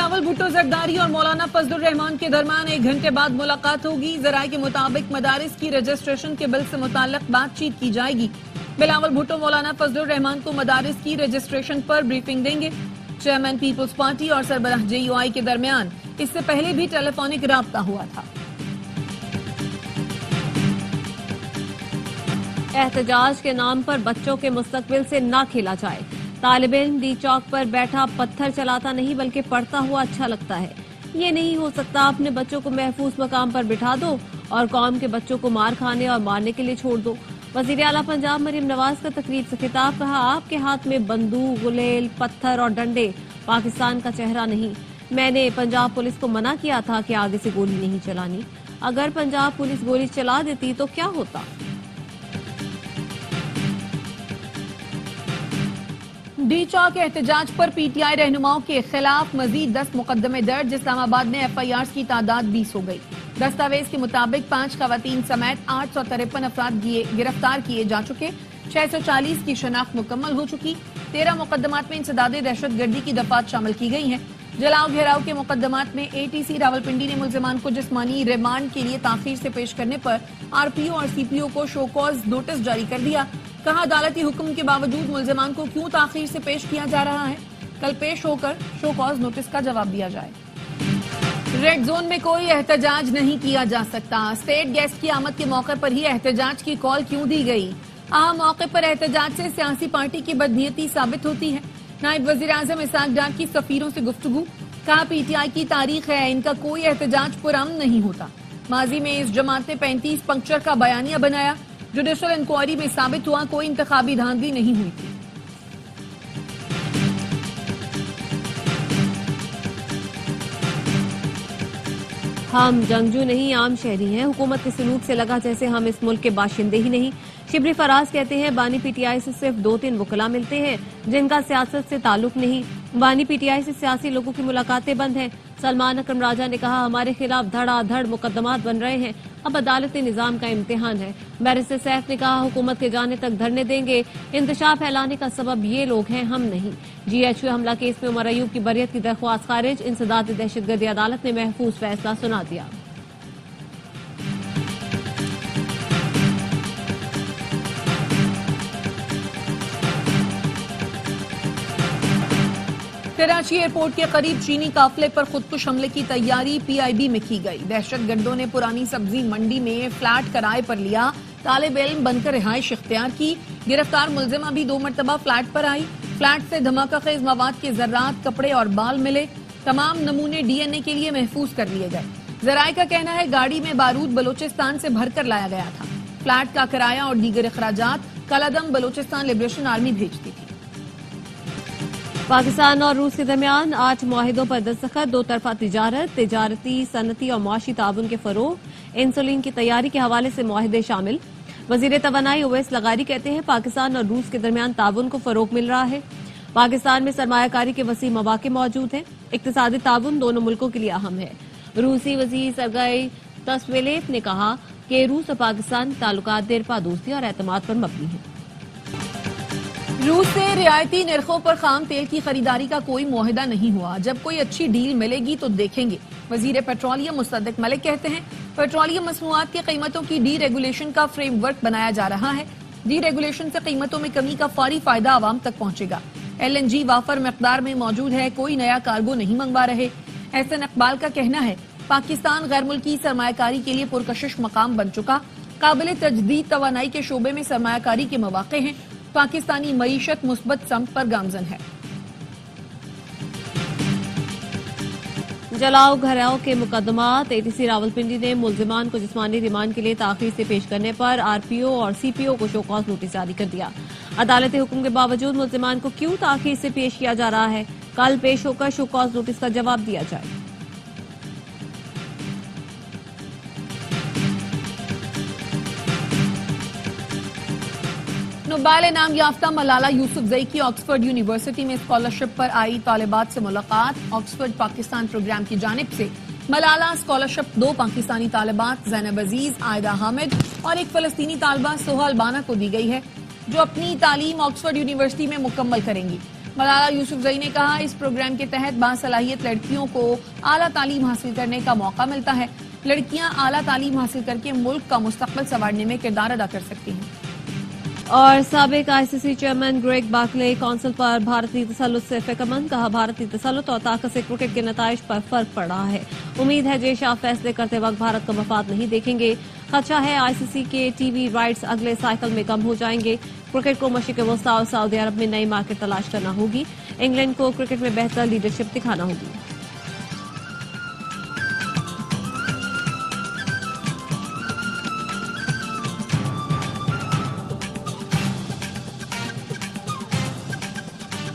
बिलावल भुट्टो जरदारी और मौलाना फजलुर रहमान के दरमियान 1 घंटे बाद मुलाकात होगी। जराये के मुताबिक मदारिस की रजिस्ट्रेशन के बिल से मुताल्लिक बातचीत की जाएगी। बिलावल भुट्टो मौलाना फजलुर रहमान को मदारिस की रजिस्ट्रेशन पर ब्रीफिंग देंगे। चेयरमैन पीपुल्स पार्टी और सरबराह JUI के दरमियान इससे पहले भी टेलीफोनिक राब्ता हुआ था। एहतजाज के नाम पर बच्चों के मुस्तकबिल से ना खेला जाए। तालिब इल्म डी चौक पर बैठा पत्थर चलाता नहीं बल्कि पढ़ता हुआ अच्छा लगता है। ये नहीं हो सकता अपने बच्चों को महफूज मकाम पर बिठा दो और कौम के बच्चों को मार खाने और मारने के लिए छोड़ दो। वजीर आला पंजाब मरियम नवाज का तकरीब से खिताब, कहा आपके हाथ में बंदूक, गुलेल, पत्थर और डंडे पाकिस्तान का चेहरा नहीं। मैंने पंजाब पुलिस को मना किया था कि आगे से गोली नहीं चलानी। अगर पंजाब पुलिस गोली चला देती तो क्या होता। डी चौक एहतजाज पर PTI रहनुमाओं के खिलाफ मजीद 10 मुकदमे दर्ज। इस्लामाबाद में FIRs की तादाद 20 हो गई। दस्तावेज के मुताबिक 5 खवातीन समेत 853 अफराद गिरफ्तार किए जा चुके। 640 की शनाख्त मुकम्मल हो चुकी। 13 मुकदमात में इंसदादे दहशतगर्दी की दफात शामिल की गई हैं। जलाओ घेराव के मुकदमात में ATC रावलपिंडी ने मुल्जिमान को जिस्मानी रिमांड के लिए ताखीर से पेश करने पर RPO और CPO को शो कॉज नोटिस जारी कर दिया। कहा अदालती हुक्म के बावजूद मुल्जिमान को क्यों ताखीर से पेश किया जा रहा है। कल पेश होकर शो कॉज नोटिस का जवाब दिया जाए। रेड जोन में कोई एहतजाज नहीं किया जा सकता। स्टेट गेस्ट की आमद के मौके पर ही एहतजाज की कॉल क्यों दी गई। आम मौके पर एहतजाज से सियासी पार्टी की बदनीयती साबित होती है। नायब वजीर आजम इसाक डार की सफीरों से गुफ्तगू, कहा PTI की तारीख है, इनका कोई एहतजाज पुरअमन नहीं होता। माजी में इस जमात ने 35 पंक्चर का बयानिया बनाया। जुडिशल इंक्वायरी में साबित हुआ कोई इंतखाबी धांधली नहीं हुई थी। हम जंगजू नहीं, आम शहरी हैं। हुकूमत के सलूक से लगा जैसे हम इस मुल्क के बाशिंदे ही नहीं। शिबरी फराज कहते हैं बानी PTI से सिर्फ 2-3 वकला मिलते हैं जिनका सियासत से ताल्लुक नहीं। बानी PTI से सियासी लोगों की मुलाकातें बंद हैं। सलमान अकरम राजा ने कहा हमारे खिलाफ धड़ाधड़ मुकदमात बन रहे हैं, अब अदालती निजाम का इम्तिहान है। बैरिस्टर सैफ ने कहा हुकूमत के जाने तक धरने देंगे। इंतशार फैलाने का सबब ये लोग हैं, हम नहीं। GHU हमला केस में उमर अयूब की बरियत की दरख्वास्त खारिज। इंसदाद दहशतगर्दी अदालत ने महफूज फैसला सुना दिया। कराची एयरपोर्ट के करीब चीनी काफिले पर खुदकुश हमले की तैयारी PIB में की गई। दहशतगर्दों ने पुरानी सब्जी मंडी में फ्लैट किराए पर लिया। तालिब इल्म बनकर रिहाइश इख्तियार की। गिरफ्तार मुलजिमा भी 2 मरतबा फ्लैट पर आई। फ्लैट से धमाका खेज मवाद के जर्रात, कपड़े और बाल मिले। तमाम नमूने DNA के लिए महफूज कर लिए गए। जराये का कहना है गाड़ी में बारूद बलोचिस्तान से भरकर लाया गया था। फ्लैट का किराया और दीगर अखराजात कलादम बलोचिस्तान लिबरेशन आर्मी भेजती थी। पाकिस्तान और रूस के दरमियान 8 मुआहिदों पर दस्तखत। 2 तरफा तिजारत, तिजारती, सनती और मुआशी ताउन के फरोग, इंसुलिन की तैयारी के हवाले से मुआहिदे शामिल। वजीर तवानाई ओवैस लगारी कहते हैं पाकिस्तान और रूस के दरमियान ताउन को फरोग मिल रहा है। पाकिस्तान में सरमायाकारी के वसी मौके मौजूद हैं। इक्तिसादी ताउन दोनों मुल्कों के लिए अहम है। रूसी वजीर सरगई तस्वेलेफ ने कहा कि रूस और पाकिस्तान ताल्लुकात देरपा दोस्ती और एतमाद पर मबनी है। रूस से रियायती निर्खों पर खाम तेल की खरीदारी का कोई मुआहिदा नहीं हुआ। जब कोई अच्छी डील मिलेगी तो देखेंगे। वजीर पेट्रोलियम मुसद्दिक मलिक कहते हैं पेट्रोलियम मसनूआत की कीमतों की डीरेगुलेशन का फ्रेमवर्क बनाया जा रहा है। डीरेगुलेशन से कीमतों में कमी का फौरी फायदा आवाम तक पहुंचेगा। LNG वाफर मकदार में मौजूद है, कोई नया कार्गो नहीं मंगवा रहे। एहसन इकबाल का कहना है पाकिस्तान गैर मुल्की सरमायाकारी के लिए पुरकशिश मकाम बन चुका। काबिल तजदीद तवानाई के शोबे में सरमायाकारी के मौके हैं। पाकिस्तानी मईशत मुस्बत समत पर गामजन है। जलाओ घराव के मुकदमात। ATC रावलपिंडी ने मुल्जिमान को जिस्मानी रिमांड के लिए ताखीर से पेश करने पर RPO और CPO को शोकॉज नोटिस जारी कर दिया। अदालती हुक्म के बावजूद मुल्जिमान को क्यों ताखीर से पेश किया जा रहा है। कल पेश होकर शोकॉज नोटिस का जवाब दिया जाए। नोबेल इनाम याफ्ता मलाला यूसुफजई की ऑक्सफोर्ड यूनिवर्सिटी में स्कॉलरशिप पर आई तालिबात से मुलाकात। ऑक्सफोर्ड पाकिस्तान प्रोग्राम की जानिब से मलाला स्कॉलरशिप 2 पाकिस्तानी तालिबात ज़ैनब अजीज, आयदा हामिद और एक फलस्तीनी तालिबा सोहा अल्बाना को दी गई है जो अपनी तालीम ऑक्सफोर्ड यूनिवर्सिटी में मुकम्मल करेंगी। मलाला यूसुफजई ने कहा, इस प्रोग्राम के तहत बासलाहियत लड़कियों को आला तालीम हासिल करने का मौका मिलता है। लड़कियां आला तालीम हासिल करके मुल्क का मुस्तकबिल संवारने में किरदार अदा कर सकती हैं। और साबिक ICC chairman Greg Barclay council पर भारतीय तसल्लुत से फिक्रमंद। कहा, भारतीय तसल्लुत और ताकत से क्रिकेट के नताइज पर फर्क पड़ रहा है। उम्मीद है जेश आप फैसले करते वक्त भारत का मफाद नहीं देखेंगे। खदशा है आईसीसी के टीवी राइट्स अगले साइकिल में कम हो जाएंगे। क्रिकेट को मशरिक वस्ता और सऊदी अरब में नई मार्केट तलाश करना होगी। इंग्लैंड को क्रिकेट में बेहतर लीडरशिप दिखाना होगी।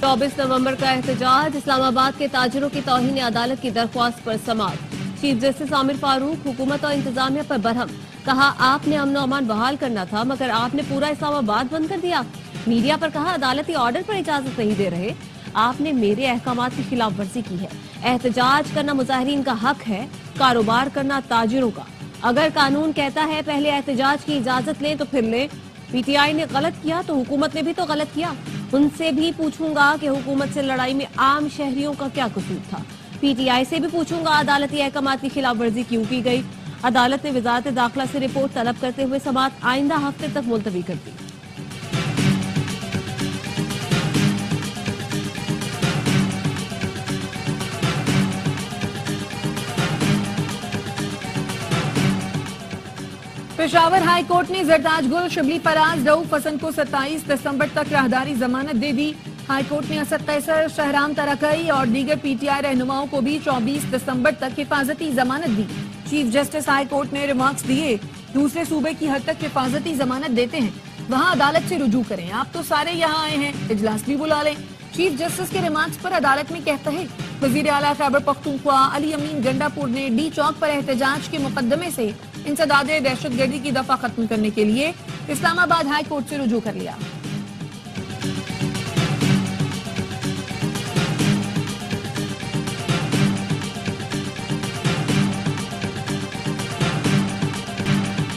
चौबीस नवंबर का एहतजाज। इस्लामाबाद के ताजिरों की तौहीन अदालत की दरख्वास्त पर समाअत। चीफ जस्टिस आमिर फारूक हुकूमत और इंतजामिया पर बरहम। कहा, आपने अमन अमान बहाल करना था मगर आपने पूरा इस्लामाबाद बंद कर दिया। मीडिया पर कहा, अदालती ऑर्डर पर इजाजत नहीं दे रहे, आपने मेरे अहकामात की खिलाफ वर्जी की है। एहतजाज करना मुजाहिरीन का हक है, कारोबार करना ताजिरों का। अगर कानून कहता है पहले एहतजाज की इजाजत लें तो फिर लें। पीटीआई ने गलत किया तो हुकूमत ने भी तो गलत किया। उनसे भी पूछूंगा कि हुकूमत से लड़ाई में आम शहरियों का क्या कसूर था। पीटीआई से भी पूछूंगा अदालती अहकामात की खिलाफ वर्जी क्यों की गई। अदालत ने वजारत दाखिला से रिपोर्ट तलब करते हुए समाअत आइंदा हफ्ते तक मुलतवी कर दी। पेशावर हाई कोर्ट ने जरताज गुल, शिबली फराज, रऊफ हसन को 27 दिसंबर तक राहदारी जमानत दे दी। हाई कोर्ट ने असद कैसर, शहराम तरकई और दीगर पीटीआई रहनुमाओं को भी 24 दिसंबर तक हिफाजती जमानत दी। चीफ जस्टिस हाई कोर्ट ने रिमार्क्स दिए, दूसरे सूबे की हद तक हिफाजती जमानत देते हैं, वहां अदालत से रुजू करें। आप तो सारे यहाँ आए हैं, इजलास भी बुला लें। चीफ जस्टिस के रिमार्क्स पर अदालत में कहता है, वजीर आला खैबर पख्तूनख्वा अली अमीन गंडापुर ने डी चौक पर एहतजाज के मुकदमे से इंसदाद दहशतगर्दी की दफा खत्म करने के लिए इस्लामाबाद हाई कोर्ट से रुजू कर लिया।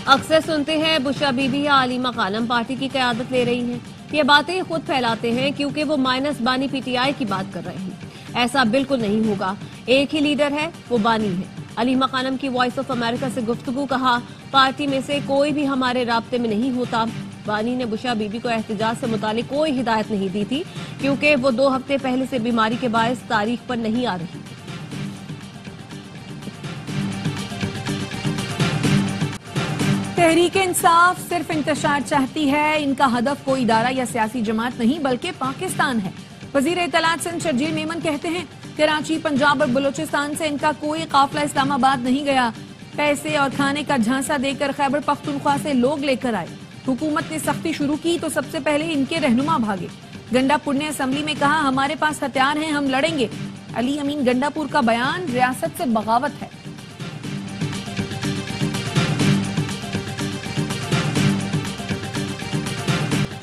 अक्सर सुनते हैं बुशरा बीबी या अलीमा खानम पार्टी की क़यादत ले रही हैं। ये बातें खुद फैलाते हैं क्योंकि वो माइनस बानी पीटीआई की बात कर रहे हैं। ऐसा बिल्कुल नहीं होगा। एक ही लीडर है, वो बानी है। अलीमा खानम की वॉइस ऑफ अमेरिका से गुफ्तगू। कहा, पार्टी में से कोई भी हमारे राब्ते में नहीं होता। बानी ने बुशरा बीबी को एहतजाज से मुतालिक कोई हिदायत नहीं दी थी क्योंकि वो 2 हफ्ते पहले से बीमारी के बायस तारीख पर नहीं आ रही। तहरीक इंसाफ सिर्फ इंतशार चाहती है। इनका हदफ कोई इदारा या सियासी जमात नहीं बल्कि पाकिस्तान है। वजीर इत्तलात सिंध शर्जील मेमन कहते हैं, कराची, पंजाब और बलूचिस्तान से इनका कोई काफिला इस्लामाबाद नहीं गया। पैसे और खाने का झांसा देकर खैबर पख्तूनख्वा से लोग लेकर आए। हुकूमत ने सख्ती शुरू की तो सबसे पहले इनके रहनुमा भागे। गंडापुर ने असम्बली में कहा, हमारे पास हथियार हैं, हम लड़ेंगे। अली अमीन गंडापुर का बयान रियासत से बगावत है।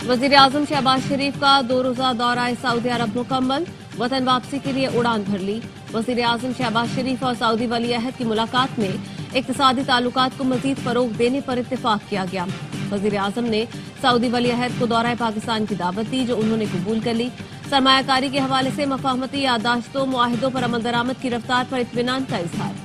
वजीर आजम शहबाज शरीफ का 2 रोजा दौरा सऊदी अरब मुकम्मल। वतन वापसी के लिए उड़ान भर ली। वजीर आजम शहबाज शरीफ और सऊदी वली अहद की मुलाकात में इक्तिसादी ताल्लुकात को मजीद फरोग देने पर इत्तेफाक किया गया। वजीर आजम ने सऊदी वली अहद को दौरा पाकिस्तान की दावत दी, जो उन्होंने कबूल कर ली। सरमायाकारी के हवाले से मफाहमती यादाश्तों, मुआहिदों पर अमल दरामद की रफ्तार पर इत्मीनान का इजहार।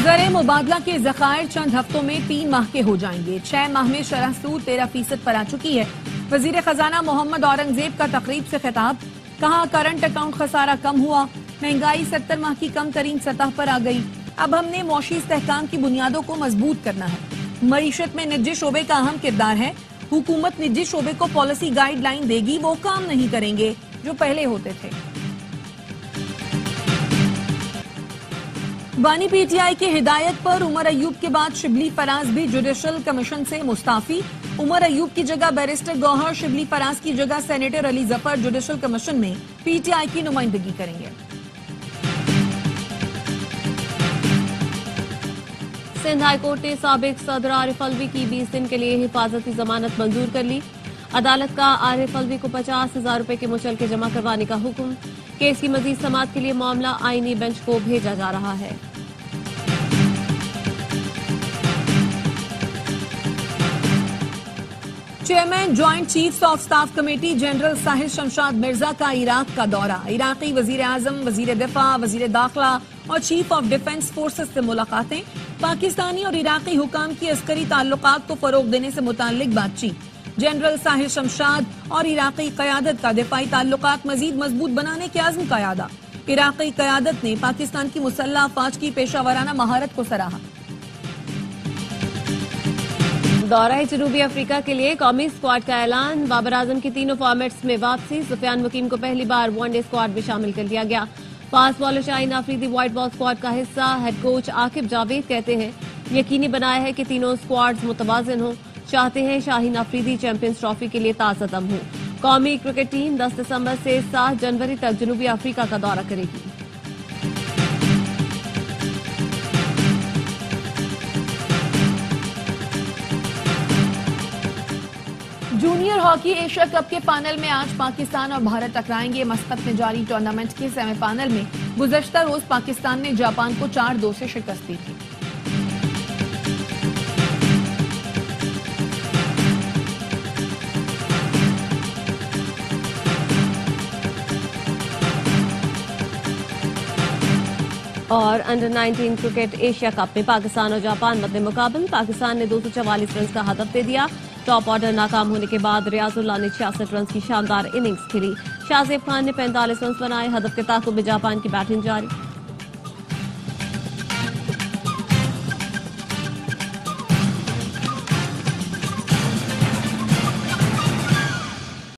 ज़र मुबादला के ज़खायर चंद हफ्तों में 3 माह के हो जाएंगे। 6 माह में शरह सूद 13% पर आ चुकी है। वजीर खजाना मोहम्मद औरंगजेब का तकरीब से खिताब। कहा, करंट अकाउंट खसारा कम हुआ, महंगाई 70 माह की कम तरीन सतह पर आ गई। अब हमने मौशी इस्तेहकाम की बुनियादों को मजबूत करना है। मईशत में निजी शोबे का अहम किरदार है। हुकूमत निजी शोबे को पॉलिसी गाइडलाइन देगी, वो काम नहीं करेंगे जो पहले होते थे। बानी पीटीआई की हिदायत पर उमर अयूब के बाद शिबली फराज भी जुडिशल कमीशन से मुस्ताफी। उमर अयूब की जगह बैरिस्टर गौहर, शिबली फराज की जगह senator Ali Zafar judicial commission में पीटीआई की नुमाइंदगी करेंगे। सिंध हाईकोर्ट ने साबिक सदर आरिफ अलवी की 20 दिन के लिए हिफाजती जमानत मंजूर कर ली। अदालत का आरिफ अलवी को 50,000 रुपए के मुचलके जमा करवाने का हुक्म। केस की मजीद समाअत के लिए मामला आईनी बेंच को भेजा जा रहा है। Chairman joint chiefs of staff committee general Sahil Shamshad Mirza का इराक का दौरा। इराकी वजीर आजम, वजीर दिफा, वजीर दाखिला और चीफ ऑफ डिफेंस फोर्सेस से मुलाकातें। पाकिस्तानी और इराकी हुकाम की अस्करी ताल्लुकात को फरोग देने से मुताल्लिक बातचीत। जनरल साहिल शमशाद और इराकी क़यादत का दिफाई ताल्लुकात मजीद मजबूत बनाने के आज़म का यादा। इराकी क़यादत ने पाकिस्तान की मुसल्लह अफवाज की पेशावराना महारत को सराहा। दौरा जनूबी अफ्रीका के लिए कौमी स्क्वाड का ऐलान। बाबर आजम की तीनों फॉर्मेट्स में वापसी। सुफियान वकीम को पहली बार वनडे स्क्वाड में शामिल कर लिया गया। Fast bowler Shaheen Afridi white ball squad का हिस्सा। हेड कोच आकिब जावेद कहते हैं यकीनी बनाया है कि तीनों स्क्वाड्स मुतवाजिन हों। चाहते हैं शाहीन अफरीदी चैंपियंस ट्रॉफी के लिए ताज़ादम हो। कौमी क्रिकेट टीम 10 दिसंबर से 7 जनवरी तक जनूबी अफ्रीका का दौरा करेगी। जूनियर हॉकी एशिया कप के फाइनल में आज पाकिस्तान और भारत टकराएंगे। मस्कत में जारी टूर्नामेंट के सेमीफाइनल में गुज़श्ता रोज पाकिस्तान ने जापान को 4-2 से शिकस्त दी थी। और अंडर 19 क्रिकेट एशिया कप में पाकिस्तान और जापान मध्य मुकाबल। पाकिस्तान ने 244 रन का हदफ दे दिया। टॉप ऑर्डर नाकाम होने के बाद रियाजुल्लाह ने 66 रन की शानदार इनिंग्स खेली। शाहजेब खान ने 45 रन बनाए। हदफ के ताकुब में जापान की बैटिंग जारी।